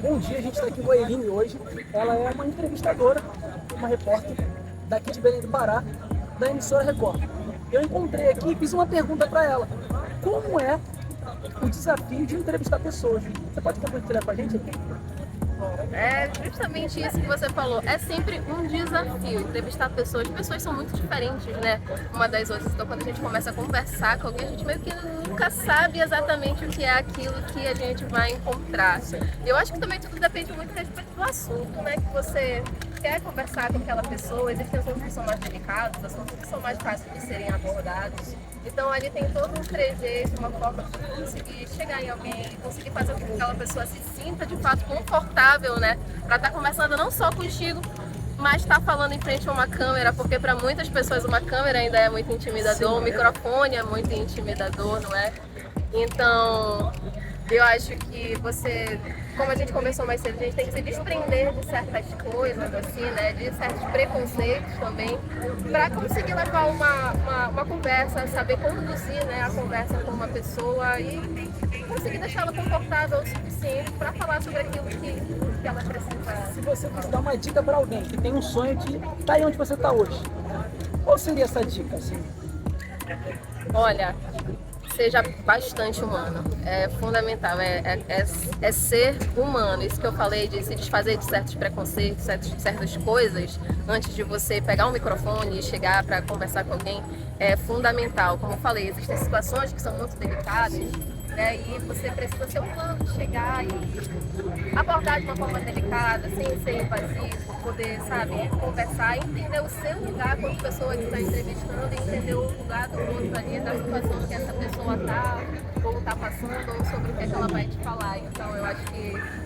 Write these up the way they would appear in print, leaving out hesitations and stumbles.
Bom dia, a gente está aqui com a Eline hoje. Ela é uma entrevistadora, uma repórter daqui de Belém do Pará, da emissora Record. Eu encontrei aqui e fiz uma pergunta para ela. Como é o desafio de entrevistar pessoas? Você pode compartilhar com a gente aqui? É justamente isso que você falou. É sempre um desafio entrevistar pessoas. Pessoas são muito diferentes, né? Uma das outras. Então, quando a gente começa a conversar com alguém, a gente meio que nunca sabe exatamente o que é aquilo que a gente vai encontrar. Eu acho que também tudo depende muito a respeito do assunto, né? Que você quer conversar com aquela pessoa. Existem assuntos que são mais delicados, assuntos que são mais fáceis de serem abordados. Então, ali tem todo um trejeito, uma forma de conseguir chegar em alguém, conseguir fazer com que aquela pessoa se sinta de fato confortável, né? Para estar conversando não só contigo, mas estar falando em frente a uma câmera, porque para muitas pessoas uma câmera ainda é muito intimidador, o microfone é muito intimidador, não é? Então, eu acho que você, como a gente conversou mais cedo, a gente tem que se desprender de certas coisas, assim, né? De certos preconceitos também, para conseguir levar uma conversa, saber conduzir, né, a conversa com uma pessoa e conseguir deixá-la confortável o suficiente para falar sobre aquilo que ela precisa. Se você fosse dar uma dica para alguém que tem um sonho de estar aí onde você está hoje, qual seria essa dica? Assim? Olha, seja bastante humano, é fundamental, é ser humano. Isso que eu falei de se desfazer de certos preconceitos, certas coisas, antes de você pegar um microfone e chegar para conversar com alguém, é fundamental. Como eu falei, existem situações que são muito delicadas, né, e você precisa ser humano, chegar e abordar de uma forma delicada, sem ser invasivo, poder, sabe, conversar, entender o seu lugar como pessoa que está entrevistando, entender o lugar do outro ali, da situação que essa pessoa está, ou está passando, ou sobre o que, é que ela vai te falar. Então, eu acho que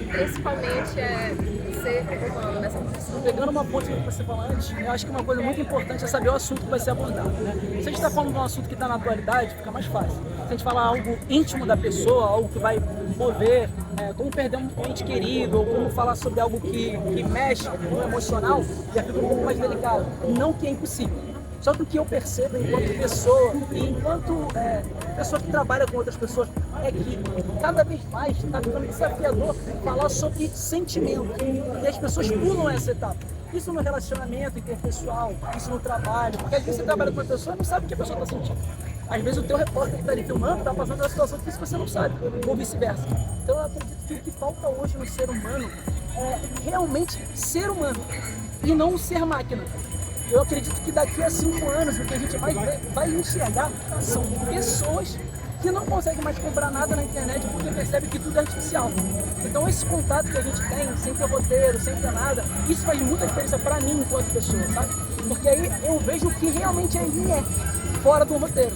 principalmente é ser humano nessa posição. Pegando uma ponte que você falou antes, eu acho que uma coisa muito importante é saber o assunto que vai ser abordado, né? Se a gente está falando de um assunto que está na atualidade, fica mais fácil. Se a gente falar algo íntimo da pessoa, algo que vai mover, como perder um ente querido, ou como falar sobre algo que mexe no emocional, já fica um pouco mais delicado. Não que é impossível. Só que o que eu percebo enquanto pessoa e enquanto pessoa que trabalha com outras pessoas é que cada vez mais está ficando desafiador falar sobre sentimento. E as pessoas pulam essa etapa. Isso no relacionamento interpessoal, isso no trabalho. Porque às vezes você trabalha com uma pessoa e não sabe o que a pessoa está sentindo. Às vezes o teu repórter que está ali filmando está passando uma situação que você não sabe, ou vice-versa. Então eu acredito que o que falta hoje no ser humano é realmente ser humano e não ser máquina. Eu acredito que daqui a 5 anos o que a gente mais vai enxergar são pessoas que não conseguem mais comprar nada na internet porque percebem que tudo é artificial. Então esse contato que a gente tem, sem ter roteiro, sem ter nada, isso faz muita diferença para mim enquanto pessoa, sabe? Porque aí eu vejo o que realmente ele é, fora do roteiro.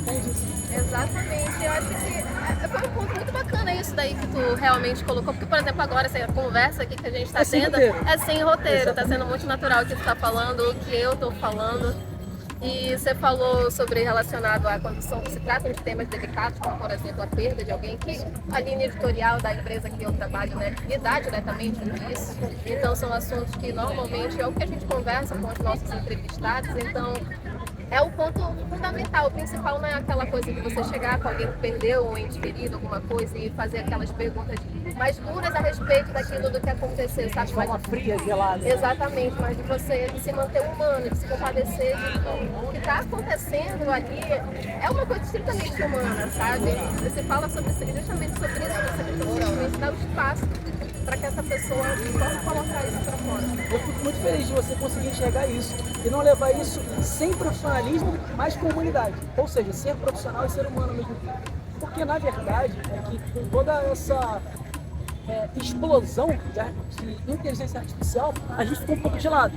Entende isso? Exatamente, eu acho que foi um ponto muito bacana isso daí que tu realmente colocou, porque, por exemplo, agora essa conversa aqui que a gente está tendo é sem roteiro, está sendo muito natural o que tu está falando, o que eu estou falando. E você falou sobre relacionado a quando se tratam de temas delicados, como, por exemplo, a perda de alguém, que a linha editorial da empresa que eu trabalho, né, lidar diretamente com isso. Então, são assuntos que normalmente é o que a gente conversa com os nossos entrevistados. Então, é o ponto fundamental. O principal não é aquela coisa de você chegar com alguém que perdeu um ente querido, alguma coisa, e fazer aquelas perguntas mais duras a respeito daquilo do que aconteceu, sabe? De forma fria, gelada. Exatamente, mas de você se manter humano, de se compadecer, o que está acontecendo ali é uma coisa estritamente humana, sabe? Você fala sobre isso, justamente sobre isso, você precisa dar o espaço para que essa pessoa possa colocar isso para fora. Eu fico muito feliz de você conseguir enxergar isso e não levar isso sem profissionalismo, mas com humanidade. Ou seja, ser profissional e ser humano ao mesmo tempo. Porque na verdade é que com toda essa explosão de inteligência artificial, a gente ficou um pouco gelado.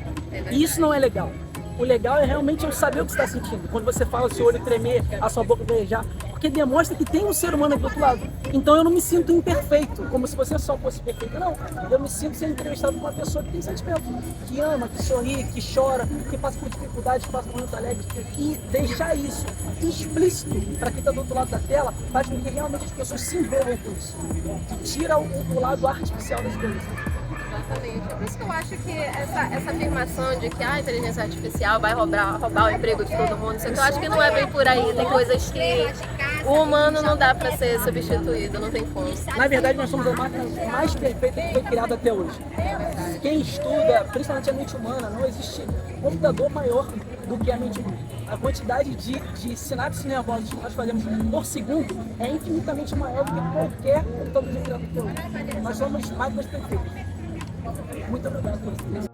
E isso não é legal. O legal é realmente eu saber o que você está sentindo. Quando você fala o seu olho tremer, a sua boca gaguejar, porque demonstra que tem um ser humano do outro lado. Então eu não me sinto imperfeito, como se você só fosse perfeito. Não, eu me sinto sendo entrevistado por uma pessoa que tem sentimento, que ama, que sorri, que chora, que passa por dificuldades, que passa por momentos alegres. E deixar isso explícito para quem está do outro lado da tela faz com que realmente as pessoas se envolvam com isso. Que tira o lado artificial das coisas. Exatamente. É por isso que eu acho que essa afirmação de que a inteligência artificial vai roubar o emprego de todo mundo, isso aqui eu acho que não é bem por aí. Tem coisas que O humano não dá para ser substituído, não tem como. Na verdade, nós somos a máquina mais perfeita que foi criada até hoje. Quem estuda, principalmente a mente humana, não existe computador maior do que a mente humana. A quantidade de sinapses nervosas que nós fazemos por segundo é infinitamente maior do que qualquer computador já criado até hoje. Nós somos máquinas perfeitas. Muito obrigado por isso.